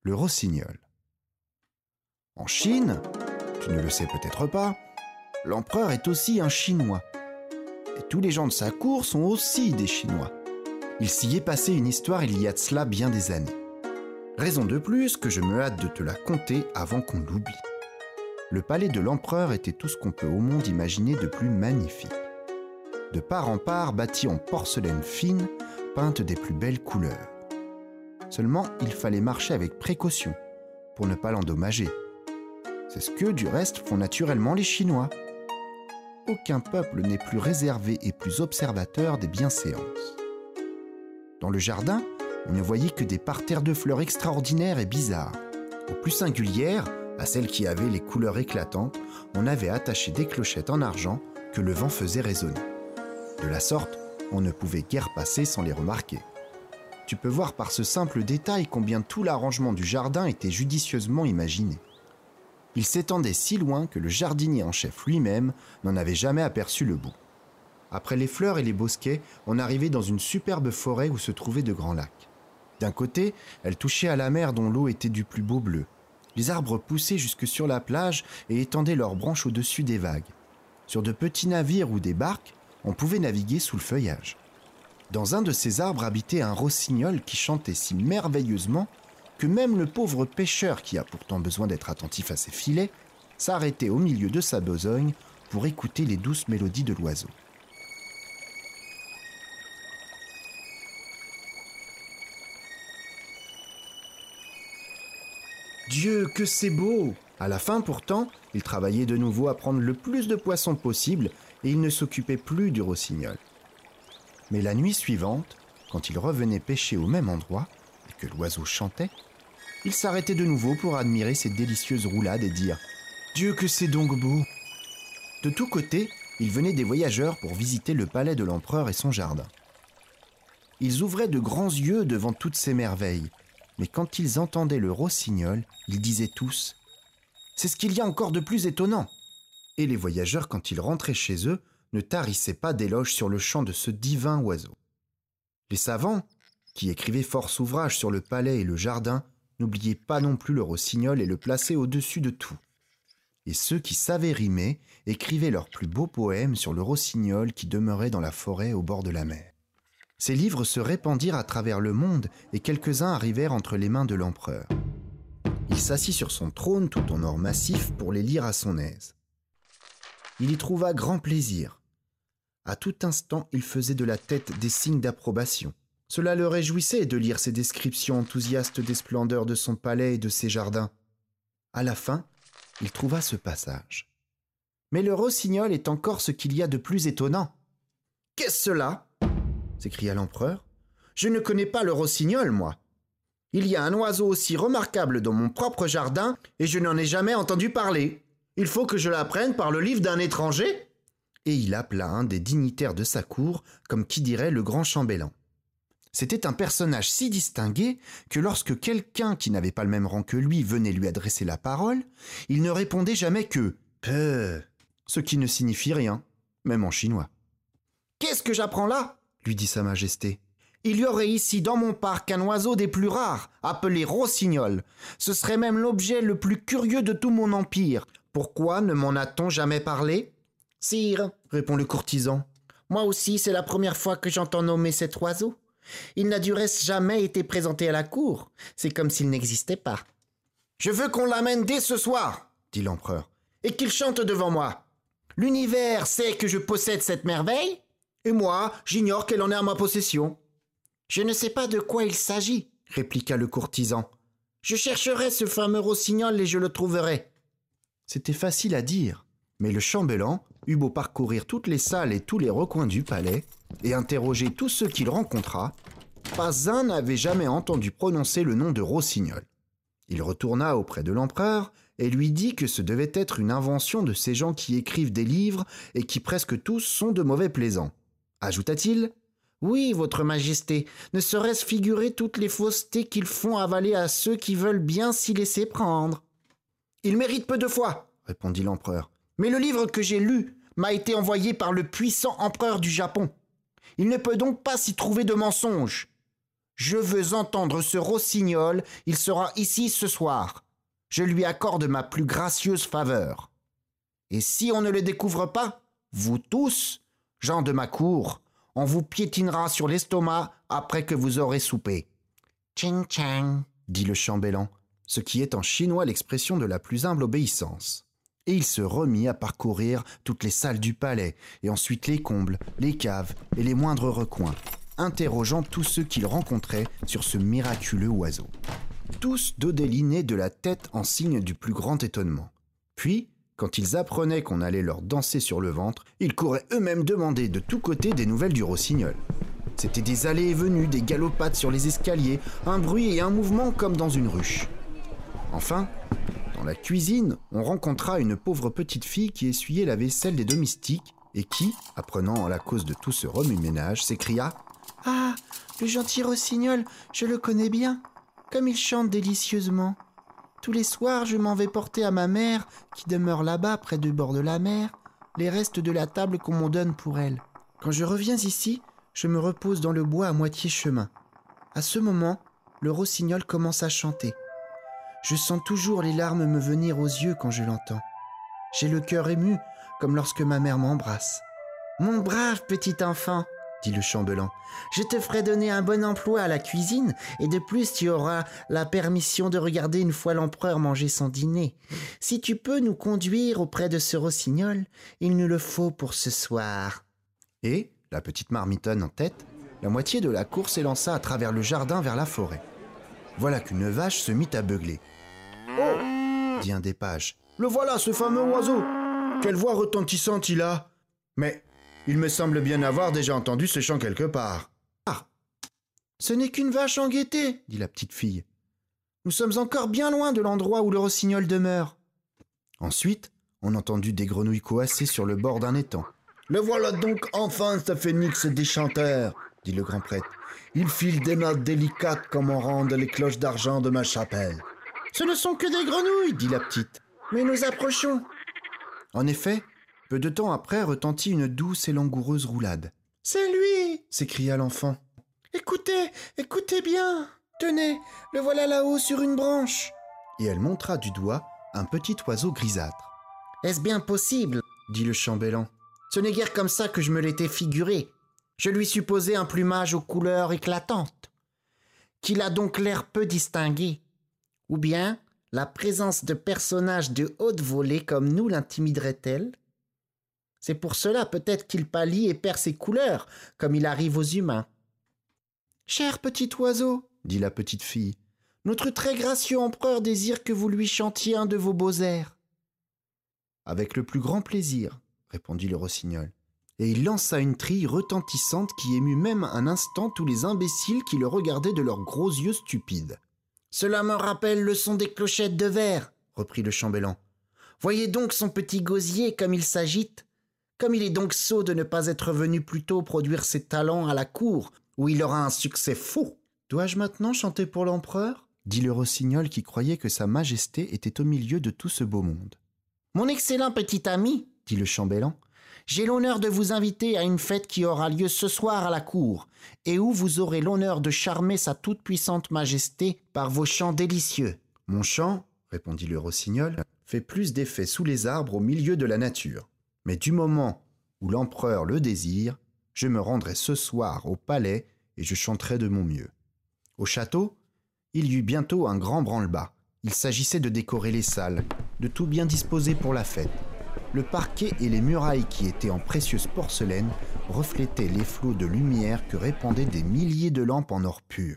le rossignol. En Chine, tu ne le sais peut-être pas, l'empereur est aussi un Chinois. Et tous les gens de sa cour sont aussi des Chinois. Il s'y est passé une histoire il y a de cela bien des années. Raison de plus que je me hâte de te la conter avant qu'on l'oublie. Le palais de l'empereur était tout ce qu'on peut au monde imaginer de plus magnifique. De part en part, bâti en porcelaine fine, peinte des plus belles couleurs. Seulement, il fallait marcher avec précaution pour ne pas l'endommager. C'est ce que, du reste, font naturellement les Chinois. Aucun peuple n'est plus réservé et plus observateur des bienséances. Dans le jardin, on ne voyait que des parterres de fleurs extraordinaires et bizarres. Aux plus singulières, à celles qui avaient les couleurs éclatantes, on avait attaché des clochettes en argent que le vent faisait résonner. De la sorte, on ne pouvait guère passer sans les remarquer. Tu peux voir par ce simple détail combien tout l'arrangement du jardin était judicieusement imaginé. Il s'étendait si loin que le jardinier en chef lui-même n'en avait jamais aperçu le bout. Après les fleurs et les bosquets, on arrivait dans une superbe forêt où se trouvaient de grands lacs. D'un côté, elle touchait à la mer dont l'eau était du plus beau bleu. Les arbres poussaient jusque sur la plage et étendaient leurs branches au-dessus des vagues. Sur de petits navires ou des barques, on pouvait naviguer sous le feuillage. Dans un de ces arbres habitait un rossignol qui chantait si merveilleusement que même le pauvre pêcheur, qui a pourtant besoin d'être attentif à ses filets, s'arrêtait au milieu de sa besogne pour écouter les douces mélodies de l'oiseau. Dieu, que c'est beau! À la fin, pourtant, il travaillait de nouveau à prendre le plus de poissons possible et il ne s'occupait plus du rossignol. Mais la nuit suivante, quand il revenait pêcher au même endroit et que l'oiseau chantait, il s'arrêtait de nouveau pour admirer ces délicieuses roulades et dire « Dieu, que c'est donc beau !» De tous côtés, il venait des voyageurs pour visiter le palais de l'empereur et son jardin. Ils ouvraient de grands yeux devant toutes ces merveilles, mais quand ils entendaient le rossignol, ils disaient tous « C'est ce qu'il y a encore de plus étonnant !» Et les voyageurs, quand ils rentraient chez eux, ne tarissaient pas d'éloges sur le chant de ce divin oiseau. Les savants, qui écrivaient force ouvrages sur le palais et le jardin, n'oubliaient pas non plus le rossignol et le plaçaient au-dessus de tout. Et ceux qui savaient rimer écrivaient leurs plus beaux poèmes sur le rossignol qui demeurait dans la forêt au bord de la mer. Ces livres se répandirent à travers le monde et quelques-uns arrivèrent entre les mains de l'empereur. Il s'assit sur son trône tout en or massif pour les lire à son aise. Il y trouva grand plaisir. À tout instant, il faisait de la tête des signes d'approbation. Cela le réjouissait de lire ces descriptions enthousiastes des splendeurs de son palais et de ses jardins. À la fin, il trouva ce passage. « Mais le rossignol est encore ce qu'il y a de plus étonnant. »« Qu'est-ce cela ?» s'écria l'empereur. « Je ne connais pas le rossignol, moi. Il y a un oiseau aussi remarquable dans mon propre jardin et je n'en ai jamais entendu parler. Il faut que je l'apprenne par le livre d'un étranger ?» Et il appela un des dignitaires de sa cour, comme qui dirait le grand chambellan. C'était un personnage si distingué que lorsque quelqu'un qui n'avait pas le même rang que lui venait lui adresser la parole, il ne répondait jamais que « peu », ce qui ne signifie rien, même en chinois. « Qu'est-ce que j'apprends là ?» lui dit Sa Majesté. « Il y aurait ici dans mon parc un oiseau des plus rares, appelé rossignol. Ce serait même l'objet le plus curieux de tout mon empire. Pourquoi ne m'en a-t-on jamais parlé ?»« Sire, répond le courtisan, moi aussi c'est la première fois que j'entends nommer cet oiseau. Il n'a du reste jamais été présenté à la cour. C'est comme s'il n'existait pas. »« Je veux qu'on l'amène dès ce soir, dit l'empereur, et qu'il chante devant moi. L'univers sait que je possède cette merveille, et moi, j'ignore qu'elle en est en ma possession. »« Je ne sais pas de quoi il s'agit, répliqua le courtisan. Je chercherai ce fameux rossignol et je le trouverai. » C'était facile à dire, mais le chambellan eut beau parcourir toutes les salles et tous les recoins du palais et interroger tous ceux qu'il rencontra, pas un n'avait jamais entendu prononcer le nom de rossignol. Il retourna auprès de l'empereur et lui dit que ce devait être une invention de ces gens qui écrivent des livres et qui presque tous sont de mauvais plaisants. Ajouta-t-il, « Oui, votre majesté, ne serait-ce figurer toutes les faussetés qu'ils font avaler à ceux qui veulent bien s'y laisser prendre. »« Il mérite peu de foi, répondit l'empereur. Mais le livre que j'ai lu m'a été envoyé par le puissant empereur du Japon. Il ne peut donc pas s'y trouver de mensonges. Je veux entendre ce rossignol, il sera ici ce soir. Je lui accorde ma plus gracieuse faveur. Et si on ne le découvre pas, vous tous, gens de ma cour, on vous piétinera sur l'estomac après que vous aurez soupé. Ching chang, dit le chambellan, ce qui est en chinois l'expression de la plus humble obéissance. Et il se remit à parcourir toutes les salles du palais, et ensuite les combles, les caves et les moindres recoins, interrogeant tous ceux qu'il rencontrait sur ce miraculeux oiseau. Tous dodelinaient de la tête en signe du plus grand étonnement. Puis, quand ils apprenaient qu'on allait leur danser sur le ventre, ils couraient eux-mêmes demander de tous côtés des nouvelles du rossignol. C'était des allées et venues, des galopades sur les escaliers, un bruit et un mouvement comme dans une ruche. Enfin, dans la cuisine, on rencontra une pauvre petite fille qui essuyait la vaisselle des domestiques et qui, apprenant la cause de tout ce remue-ménage, s'écria « Ah, le gentil rossignol, je le connais bien, comme il chante délicieusement. Tous les soirs, je m'en vais porter à ma mère, qui demeure là-bas près du bord de la mer, les restes de la table qu'on m'en donne pour elle. Quand je reviens ici, je me repose dans le bois à moitié chemin. À ce moment, le rossignol commence à chanter. Je sens toujours les larmes me venir aux yeux quand je l'entends. J'ai le cœur ému, comme lorsque ma mère m'embrasse. « Mon brave petit enfant !» dit le chambellan. « Je te ferai donner un bon emploi à la cuisine, et de plus tu auras la permission de regarder une fois l'empereur manger son dîner. Si tu peux nous conduire auprès de ce rossignol, il nous le faut pour ce soir. » Et, la petite marmitonne en tête, la moitié de la cour s'élança à travers le jardin vers la forêt. Voilà qu'une vache se mit à beugler. « Oh !» dit un des pages. « Le voilà, ce fameux oiseau ! Quelle voix retentissante il a ! Mais il me semble bien avoir déjà entendu ce chant quelque part. »« Ah ! Ce n'est qu'une vache en gaieté, dit la petite fille. Nous sommes encore bien loin de l'endroit où le rossignol demeure. » Ensuite, on entendit des grenouilles coasser sur le bord d'un étang. « Le voilà donc enfin, ce phénix des chanteurs, dit le grand prêtre. Il file des notes délicates comme en rendent les cloches d'argent de ma chapelle. »« Ce ne sont que des grenouilles, dit la petite. Mais nous approchons. » En effet, peu de temps après retentit une douce et langoureuse roulade. « C'est lui !» s'écria l'enfant. « Écoutez, écoutez bien. Tenez, le voilà là-haut sur une branche. » Et elle montra du doigt un petit oiseau grisâtre. « Est-ce bien possible ?» dit le chambellan. « Ce n'est guère comme ça que je me l'étais figuré. Je lui supposais un plumage aux couleurs éclatantes. Qu'il a donc l'air peu distingué. Ou bien la présence de personnages de haute volée comme nous l'intimiderait-elle? C'est pour cela peut-être qu'il pâlit et perd ses couleurs, comme il arrive aux humains. »« Cher petit oiseau, dit la petite fille, notre très gracieux empereur désire que vous lui chantiez un de vos beaux airs. »« Avec le plus grand plaisir, répondit le rossignol. Et il lança une trille retentissante qui émut même un instant tous les imbéciles qui le regardaient de leurs gros yeux stupides. « Cela me rappelle le son des clochettes de verre, reprit le chambellan. Voyez donc son petit gosier comme il s'agite. Comme il est donc sot de ne pas être venu plus tôt produire ses talents à la cour, où il aura un succès fou. »« Dois-je maintenant chanter pour l'empereur ?» dit le rossignol qui croyait que sa majesté était au milieu de tout ce beau monde. « Mon excellent petit ami, dit le chambellan, j'ai l'honneur de vous inviter à une fête qui aura lieu ce soir à la cour, et où vous aurez l'honneur de charmer sa toute-puissante majesté par vos chants délicieux. »« Mon chant, répondit le rossignol, fait plus d'effet sous les arbres au milieu de la nature. Mais du moment où l'empereur le désire, je me rendrai ce soir au palais et je chanterai de mon mieux. » Au château, il y eut bientôt un grand branle-bas. Il s'agissait de décorer les salles, de tout bien disposer pour la fête. Le parquet et les murailles qui étaient en précieuse porcelaine reflétaient les flots de lumière que répandaient des milliers de lampes en or pur.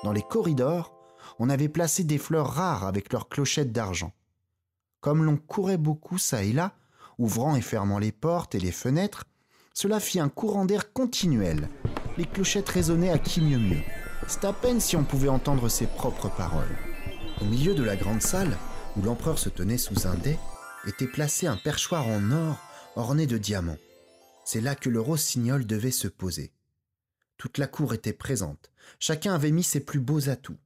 Dans les corridors, on avait placé des fleurs rares avec leurs clochettes d'argent. Comme l'on courait beaucoup çà et là, ouvrant et fermant les portes et les fenêtres, cela fit un courant d'air continuel. Les clochettes résonnaient à qui mieux mieux. C'est à peine si on pouvait entendre ses propres paroles. Au milieu de la grande salle, où l'empereur se tenait sous un dais, était placé un perchoir en or orné de diamants. C'est là que le rossignol devait se poser. Toute la cour était présente. Chacun avait mis ses plus beaux atouts.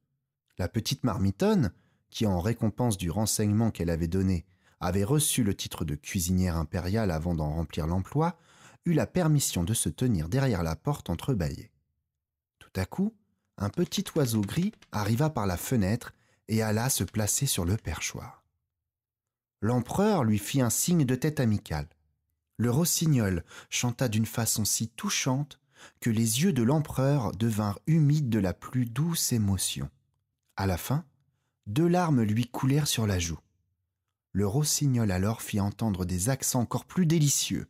La petite marmitonne, qui en récompense du renseignement qu'elle avait donné, avait reçu le titre de cuisinière impériale avant d'en remplir l'emploi, eut la permission de se tenir derrière la porte entrebâillée. Tout à coup, un petit oiseau gris arriva par la fenêtre et alla se placer sur le perchoir. L'empereur lui fit un signe de tête amical. Le rossignol chanta d'une façon si touchante que les yeux de l'empereur devinrent humides de la plus douce émotion. À la fin, 2 larmes lui coulèrent sur la joue. Le rossignol alors fit entendre des accents encore plus délicieux.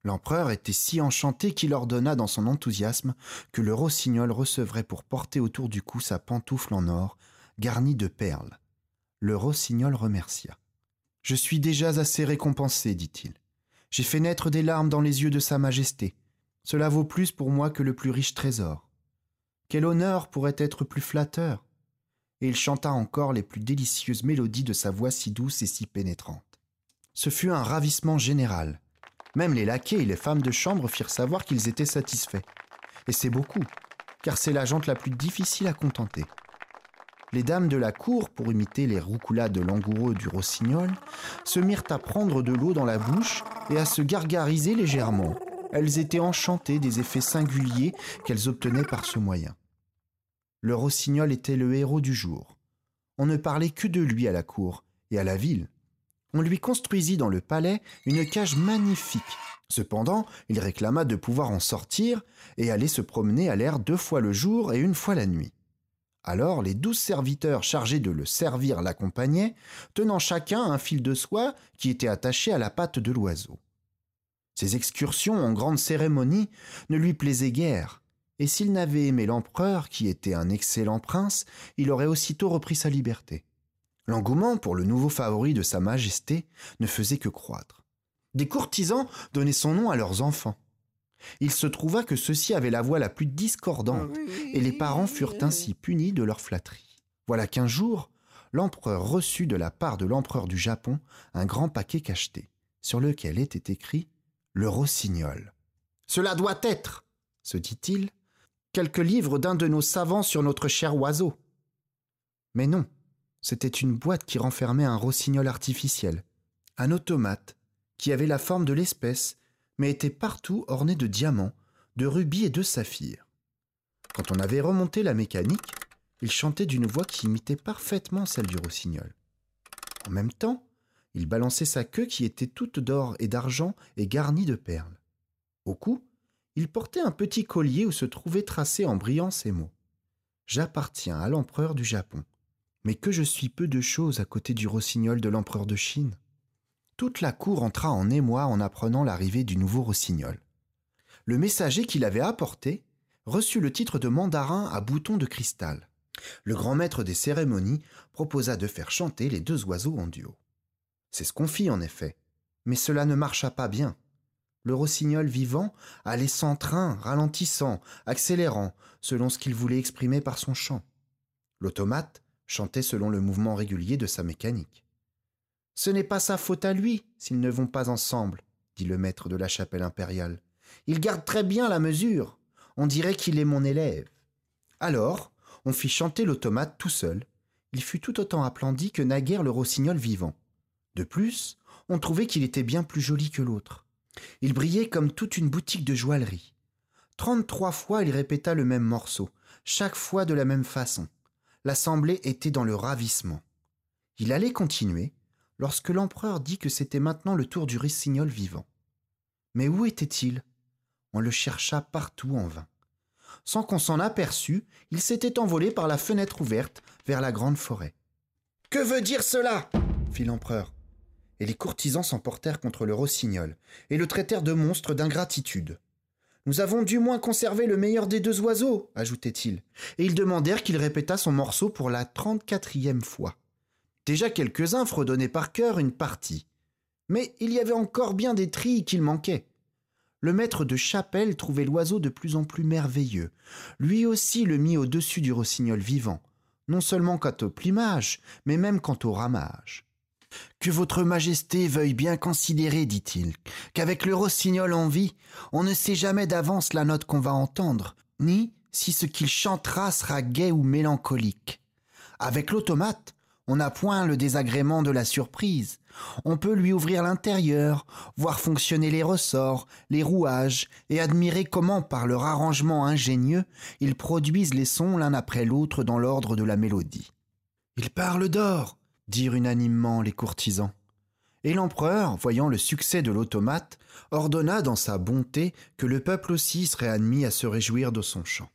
L'empereur était si enchanté qu'il ordonna dans son enthousiasme que le rossignol recevrait pour porter autour du cou sa pantoufle en or, garnie de perles. Le rossignol remercia. « Je suis déjà assez récompensé, dit-il. J'ai fait naître des larmes dans les yeux de Sa Majesté. Cela vaut plus pour moi que le plus riche trésor. Quel honneur pourrait être plus flatteur ?» Et il chanta encore les plus délicieuses mélodies de sa voix si douce et si pénétrante. Ce fut un ravissement général. Même les laquais et les femmes de chambre firent savoir qu'ils étaient satisfaits. Et c'est beaucoup, car c'est la gente la plus difficile à contenter. Les dames de la cour, pour imiter les roucoulades langoureux du rossignol, se mirent à prendre de l'eau dans la bouche et à se gargariser légèrement. Elles étaient enchantées des effets singuliers qu'elles obtenaient par ce moyen. Le rossignol était le héros du jour. On ne parlait que de lui à la cour et à la ville. On lui construisit dans le palais une cage magnifique. Cependant, il réclama de pouvoir en sortir et aller se promener à l'air 2 fois le jour et 1 fois la nuit. Alors les 12 serviteurs chargés de le servir l'accompagnaient, tenant chacun un fil de soie qui était attaché à la patte de l'oiseau. Ces excursions en grande cérémonie ne lui plaisaient guère, et s'il n'avait aimé l'empereur, qui était un excellent prince, il aurait aussitôt repris sa liberté. L'engouement pour le nouveau favori de Sa Majesté ne faisait que croître. Des courtisans donnaient son nom à leurs enfants. Il se trouva que ceux-ci avaient la voix la plus discordante, et les parents furent ainsi punis de leur flatterie. Voilà qu'1 jour, l'empereur reçut de la part de l'empereur du Japon un grand paquet cacheté, sur lequel était écrit « Le rossignol ». « Cela doit être, se dit-il, quelques livres d'un de nos savants sur notre cher oiseau. » Mais non, c'était une boîte qui renfermait un rossignol artificiel, un automate qui avait la forme de l'espèce, mais était partout orné de diamants, de rubis et de saphirs. Quand on avait remonté la mécanique, il chantait d'une voix qui imitait parfaitement celle du rossignol. En même temps, il balançait sa queue qui était toute d'or et d'argent et garnie de perles. Au cou, il portait un petit collier où se trouvaient tracés en brillants ces mots. « J'appartiens à l'empereur du Japon, mais que je suis peu de choses à côté du rossignol de l'empereur de Chine. » Toute la cour entra en émoi en apprenant l'arrivée du nouveau rossignol. Le messager qui l'avait apporté reçut le titre de mandarin à boutons de cristal. Le grand maître des cérémonies proposa de faire chanter les 2 oiseaux en duo. C'est ce qu'on fit en effet, mais cela ne marcha pas bien. Le rossignol vivant allait sans train, ralentissant, accélérant, selon ce qu'il voulait exprimer par son chant. L'automate chantait selon le mouvement régulier de sa mécanique. « Ce n'est pas sa faute à lui, s'ils ne vont pas ensemble, » dit le maître de la chapelle impériale. « Il garde très bien la mesure. On dirait qu'il est mon élève. » Alors, on fit chanter l'automate tout seul. Il fut tout autant aplandi que naguère le rossignol vivant. De plus, on trouvait qu'il était bien plus joli que l'autre. Il brillait comme toute une boutique de joaillerie. 33 fois il répéta le même morceau, chaque fois de la même façon. L'assemblée était dans le ravissement. Il allait continuer, lorsque l'empereur dit que c'était maintenant le tour du rossignol vivant. Mais où était-il ? On le chercha partout en vain. Sans qu'on s'en aperçût, il s'était envolé par la fenêtre ouverte vers la grande forêt. « Que veut dire cela ?» fit l'empereur. Et les courtisans s'emportèrent contre le rossignol et le traitèrent de monstre d'ingratitude. « Nous avons du moins conservé le meilleur des 2 oiseaux, ajoutait-il, et ils demandèrent qu'il répétât son morceau pour la 34e fois. Déjà quelques-uns fredonnaient par cœur une partie, mais il y avait encore bien des trilles qu'il manquait. Le maître de chapelle trouvait l'oiseau de plus en plus merveilleux. Lui aussi le mit au-dessus du rossignol vivant, non seulement quant au plumage, mais même quant au ramage. « Que votre majesté veuille bien considérer, dit-il, qu'avec le rossignol en vie, on ne sait jamais d'avance la note qu'on va entendre, ni si ce qu'il chantera sera gai ou mélancolique. Avec l'automate, On n'a point le désagrément de la surprise. On peut lui ouvrir l'intérieur, voir fonctionner les ressorts, les rouages, et admirer comment, par leur arrangement ingénieux, ils produisent les sons l'un après l'autre dans l'ordre de la mélodie. « Il parle d'or !» dirent unanimement les courtisans. Et l'empereur, voyant le succès de l'automate, ordonna dans sa bonté que le peuple aussi serait admis à se réjouir de son chant.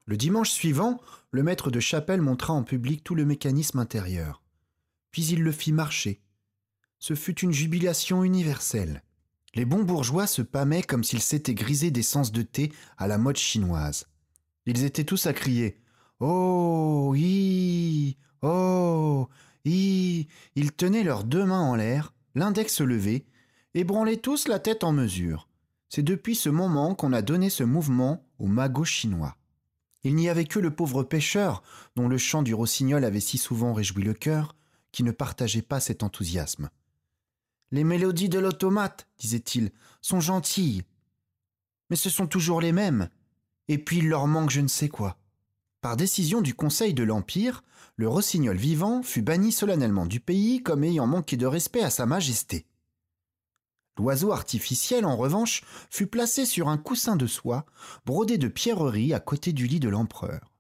Le dimanche suivant, le maître de chapelle montra en public tout le mécanisme intérieur. Puis il le fit marcher. Ce fut une jubilation universelle. Les bons bourgeois se pâmaient comme s'ils s'étaient grisés d'essence de thé à la mode chinoise. Ils étaient tous à crier « Oh, hi, oh, hi !» Ils tenaient leurs deux mains en l'air, l'index levé, et branlaient tous la tête en mesure. C'est depuis ce moment qu'on a donné ce mouvement au magot chinois. Il n'y avait que le pauvre pêcheur, dont le chant du rossignol avait si souvent réjoui le cœur, qui ne partageait pas cet enthousiasme. « Les mélodies de l'automate, disait-il, sont gentilles, mais ce sont toujours les mêmes, et puis il leur manque je ne sais quoi. » Par décision du Conseil de l'Empire, le rossignol vivant fut banni solennellement du pays comme ayant manqué de respect à sa majesté. L'oiseau artificiel, en revanche, fut placé sur un coussin de soie, brodé de pierreries à côté du lit de l'empereur.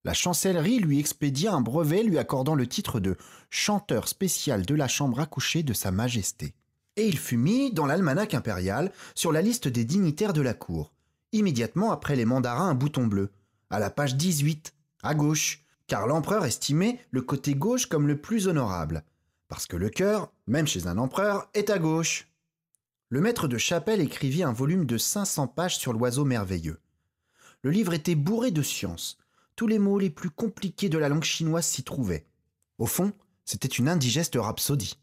La chancellerie lui expédia un brevet lui accordant le titre de chanteur spécial de la chambre à coucher de sa majesté. Et il fut mis dans l'almanach impérial sur la liste des dignitaires de la cour, immédiatement après les mandarins à bouton bleu, à la page 18, à gauche, car l'empereur estimait le côté gauche comme le plus honorable, parce que le cœur, même chez un empereur, est à gauche. Le maître de chapelle écrivit un volume de 500 pages sur l'oiseau merveilleux. Le livre était bourré de science. Tous les mots les plus compliqués de la langue chinoise s'y trouvaient. Au fond, c'était une indigeste rhapsodie.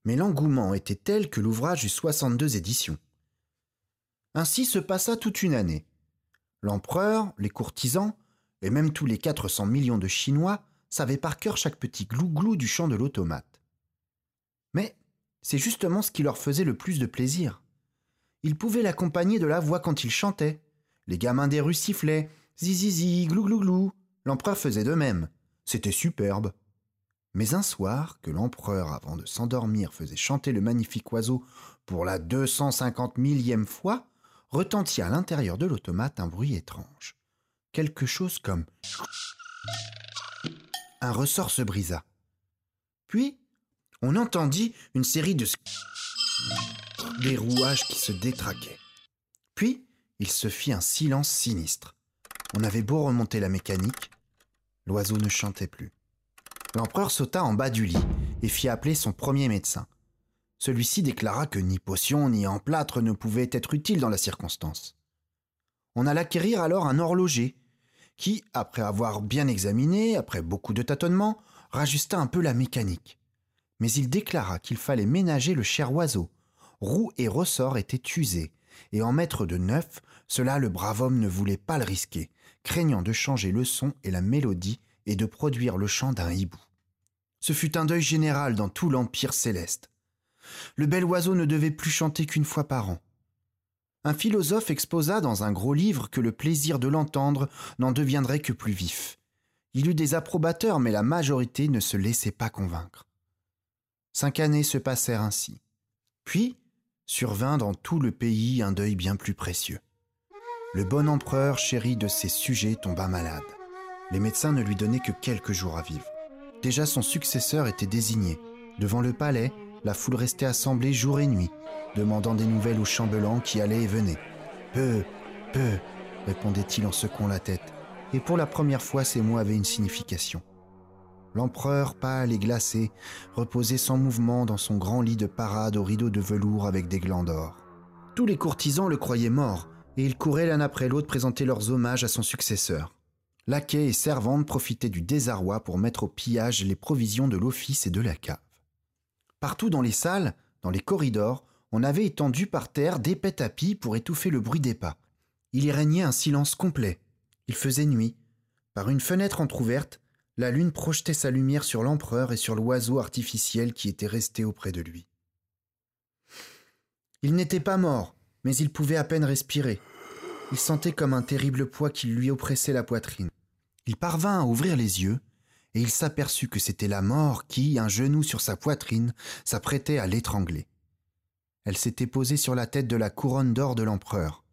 Mais l'engouement était tel que l'ouvrage eut 62 éditions. Ainsi se passa toute une année. L'empereur, les courtisans, et même tous les 400 millions de Chinois savaient par cœur chaque petit glou-glou du chant de l'automate. Mais c'est justement ce qui leur faisait le plus de plaisir. Ils pouvaient l'accompagner de la voix quand il chantait. Les gamins des rues sifflaient « zizizi, glou-glou-glou ». L'empereur faisait de même. C'était superbe. Mais un soir, que l'empereur, avant de s'endormir, faisait chanter le magnifique oiseau pour la 250 millième fois, retentit à l'intérieur de l'automate un bruit étrange. Quelque chose comme... Un ressort se brisa. Puis, on entendit une série de... des rouages qui se détraquaient. Puis, il se fit un silence sinistre. On avait beau remonter la mécanique, l'oiseau ne chantait plus. L'empereur sauta en bas du lit et fit appeler son premier médecin. Celui-ci déclara que ni potion ni emplâtre ne pouvaient être utiles dans la circonstance. On alla acquérir alors un horloger qui, après avoir bien examiné, après beaucoup de tâtonnements, rajusta un peu la mécanique. Mais il déclara qu'il fallait ménager le cher oiseau. Roues et ressorts étaient usés, et en mettre de neufs, cela le brave homme ne voulait pas le risquer, craignant de changer le son et la mélodie et de produire le chant d'un hibou. Ce fut un deuil général dans tout l'Empire céleste. Le bel oiseau ne devait plus chanter qu'une fois par an. Un philosophe exposa dans un gros livre que le plaisir de l'entendre n'en deviendrait que plus vif. Il eut des approbateurs, mais la majorité ne se laissait pas convaincre. 5 années se passèrent ainsi. Puis survint dans tout le pays un deuil bien plus précieux. Le bon empereur chéri de ses sujets tomba malade. Les médecins ne lui donnaient que quelques jours à vivre. Déjà son successeur était désigné. Devant le palais, la foule restait assemblée jour et nuit, demandant des nouvelles au chambellan qui allait et venait. « Peu, peu », répondait-il en secouant la tête, et pour la première fois ces mots avaient une signification. L'empereur, pâle et glacé, reposait sans mouvement dans son grand lit de parade aux rideaux de velours avec des glands d'or. Tous les courtisans le croyaient mort, et ils couraient l'un après l'autre présenter leurs hommages à son successeur. Laquais et servantes profitaient du désarroi pour mettre au pillage les provisions de l'office et de la cave. Partout dans les salles, dans les corridors, on avait étendu par terre d'épais tapis pour étouffer le bruit des pas. Il y régnait un silence complet. Il faisait nuit. Par une fenêtre entr'ouverte, la lune projetait sa lumière sur l'empereur et sur l'oiseau artificiel qui était resté auprès de lui. Il n'était pas mort, mais il pouvait à peine respirer. Il sentait comme un terrible poids qui lui oppressait la poitrine. Il parvint à ouvrir les yeux, et il s'aperçut que c'était la mort qui, un genou sur sa poitrine, s'apprêtait à l'étrangler. Elle s'était posée sur la tête de la couronne d'or de l'empereur,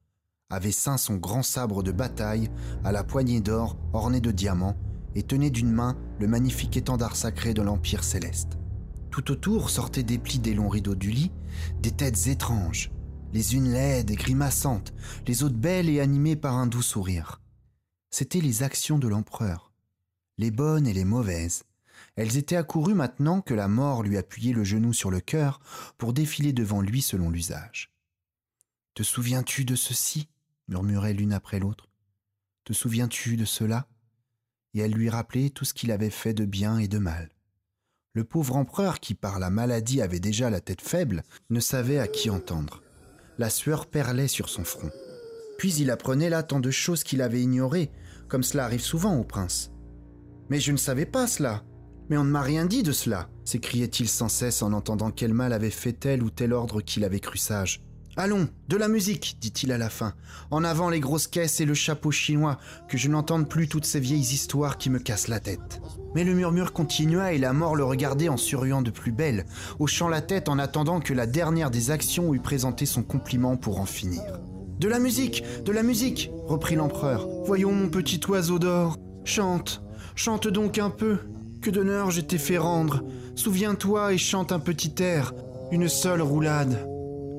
avait ceint son grand sabre de bataille à la poignée d'or ornée de diamants et tenait d'une main le magnifique étendard sacré de l'Empire céleste. Tout autour sortaient des plis des longs rideaux du lit, des têtes étranges, les unes laides et grimaçantes, les autres belles et animées par un doux sourire. C'étaient les actions de l'empereur, les bonnes et les mauvaises. Elles étaient accourues maintenant que la mort lui appuyait le genou sur le cœur pour défiler devant lui selon l'usage. « Te souviens-tu de ceci ?» murmuraient l'une après l'autre. « Te souviens-tu de cela ?» Et elle lui rappelait tout ce qu'il avait fait de bien et de mal. Le pauvre empereur, qui par la maladie avait déjà la tête faible, ne savait à qui entendre. La sueur perlait sur son front. Puis il apprenait là tant de choses qu'il avait ignorées, comme cela arrive souvent aux princes. « Mais je ne savais pas cela. Mais on ne m'a rien dit de cela !» s'écriait-il sans cesse en entendant quel mal avait fait tel ou tel ordre qu'il avait cru sage. « Allons, de la musique !» dit-il à la fin. « En avant les grosses caisses et le chapeau chinois, que je n'entende plus toutes ces vieilles histoires qui me cassent la tête. » Mais le murmure continua et la mort le regardait en souriant de plus belle, hochant la tête en attendant que la dernière des actions eût présenté son compliment pour en finir. « De la musique, reprit l'empereur. « Voyons mon petit oiseau d'or, chante, chante donc un peu. Que d'honneur je t'ai fait rendre. Souviens-toi et chante un petit air, une seule roulade. »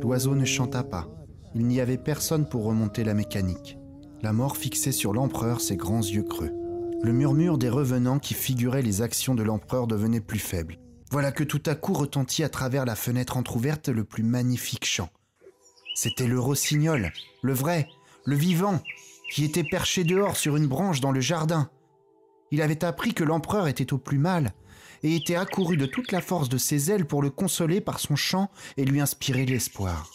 L'oiseau ne chanta pas. Il n'y avait personne pour remonter la mécanique. La mort fixait sur l'empereur ses grands yeux creux. Le murmure des revenants qui figuraient les actions de l'empereur devenait plus faible. Voilà que tout à coup retentit à travers la fenêtre entr'ouverte le plus magnifique chant. C'était le rossignol, le vrai, le vivant, qui était perché dehors sur une branche dans le jardin. Il avait appris que l'empereur était au plus mal et était accouru de toute la force de ses ailes pour le consoler par son chant et lui inspirer l'espoir.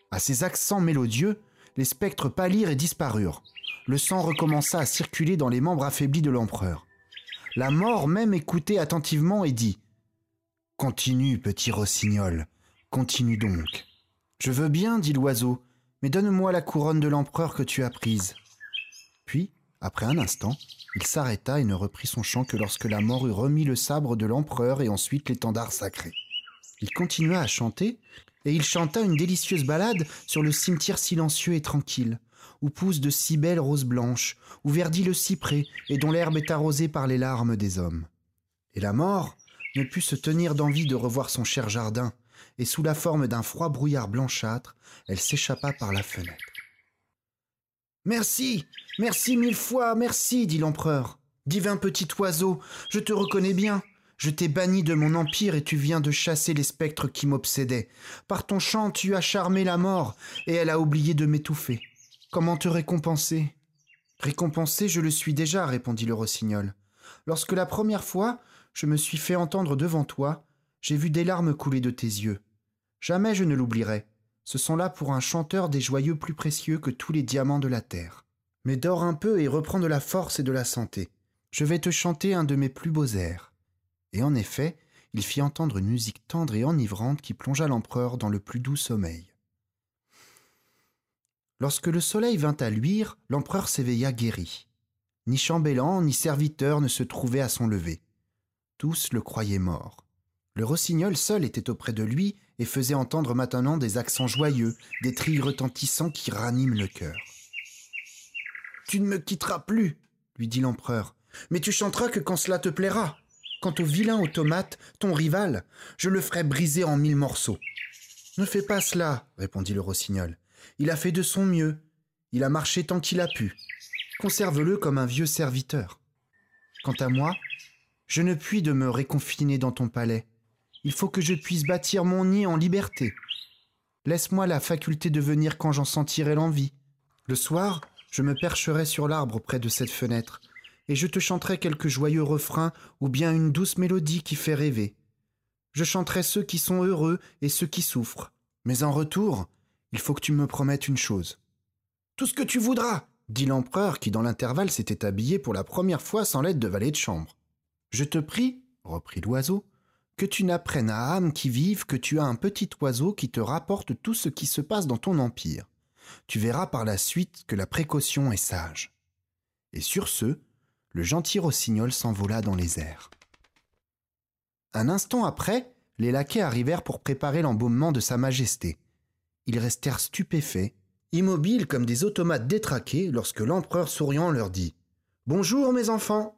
À ces accents mélodieux, les spectres pâlirent et disparurent. Le sang recommença à circuler dans les membres affaiblis de l'empereur. La mort même écoutait attentivement et dit « Continue, petit rossignol, continue donc. »« Je veux bien, dit l'oiseau, mais donne-moi la couronne de l'empereur que tu as prise. » Puis, après un instant, il s'arrêta et ne reprit son chant que lorsque la mort eut remis le sabre de l'empereur et ensuite l'étendard sacré. Il continua à chanter, et il chanta une délicieuse ballade sur le cimetière silencieux et tranquille, où poussent de si belles roses blanches, où verdit le cyprès et dont l'herbe est arrosée par les larmes des hommes. Et la mort ne put se tenir d'envie de revoir son cher jardin, et sous la forme d'un froid brouillard blanchâtre, elle s'échappa par la fenêtre. « Merci, merci mille fois, merci, dit l'empereur. Divin petit oiseau, je te reconnais bien. Je t'ai banni de mon empire et tu viens de chasser les spectres qui m'obsédaient. Par ton chant, tu as charmé la mort et elle a oublié de m'étouffer. Comment te récompenser ?»« Récompensé, je le suis déjà, répondit le rossignol. Lorsque la première fois, je me suis fait entendre devant toi, j'ai vu des larmes couler de tes yeux. Jamais je ne l'oublierai. Ce sont là pour un chanteur des joyeux plus précieux que tous les diamants de la terre. Mais dors un peu et reprends de la force et de la santé. Je vais te chanter un de mes plus beaux airs. » Et en effet, il fit entendre une musique tendre et enivrante qui plongea l'empereur dans le plus doux sommeil. Lorsque le soleil vint à luire, l'empereur s'éveilla guéri. Ni chambellan, ni serviteur ne se trouvaient à son lever. Tous le croyaient mort. Le rossignol seul était auprès de lui et faisait entendre maintenant des accents joyeux, des trilles retentissants qui raniment le cœur. « Tu ne me quitteras plus, lui dit l'empereur, mais tu chanteras que quand cela te plaira. Quant au vilain automate, ton rival, je le ferai briser en 1000 morceaux. »« Ne fais pas cela, répondit le rossignol. Il a fait de son mieux. Il a marché tant qu'il a pu. Conserve-le comme un vieux serviteur. Quant à moi, je ne puis de me réconfiner dans ton palais. Il faut que je puisse bâtir mon nid en liberté. Laisse-moi la faculté de venir quand j'en sentirai l'envie. Le soir, je me percherai sur l'arbre près de cette fenêtre, et je te chanterai quelques joyeux refrains ou bien une douce mélodie qui fait rêver. Je chanterai ceux qui sont heureux et ceux qui souffrent. Mais en retour, il faut que tu me promettes une chose. « Tout ce que tu voudras !» dit l'empereur qui, dans l'intervalle, s'était habillé pour la première fois sans l'aide de valet de chambre. « Je te prie, reprit l'oiseau, que tu n'apprennes à âme qui vive que tu as un petit oiseau qui te rapporte tout ce qui se passe dans ton empire. Tu verras par la suite que la précaution est sage. » Et sur ce, le gentil rossignol s'envola dans les airs. Un instant après, les laquais arrivèrent pour préparer l'embaumement de Sa Majesté. Ils restèrent stupéfaits, immobiles comme des automates détraqués lorsque l'empereur souriant leur dit « Bonjour mes enfants !»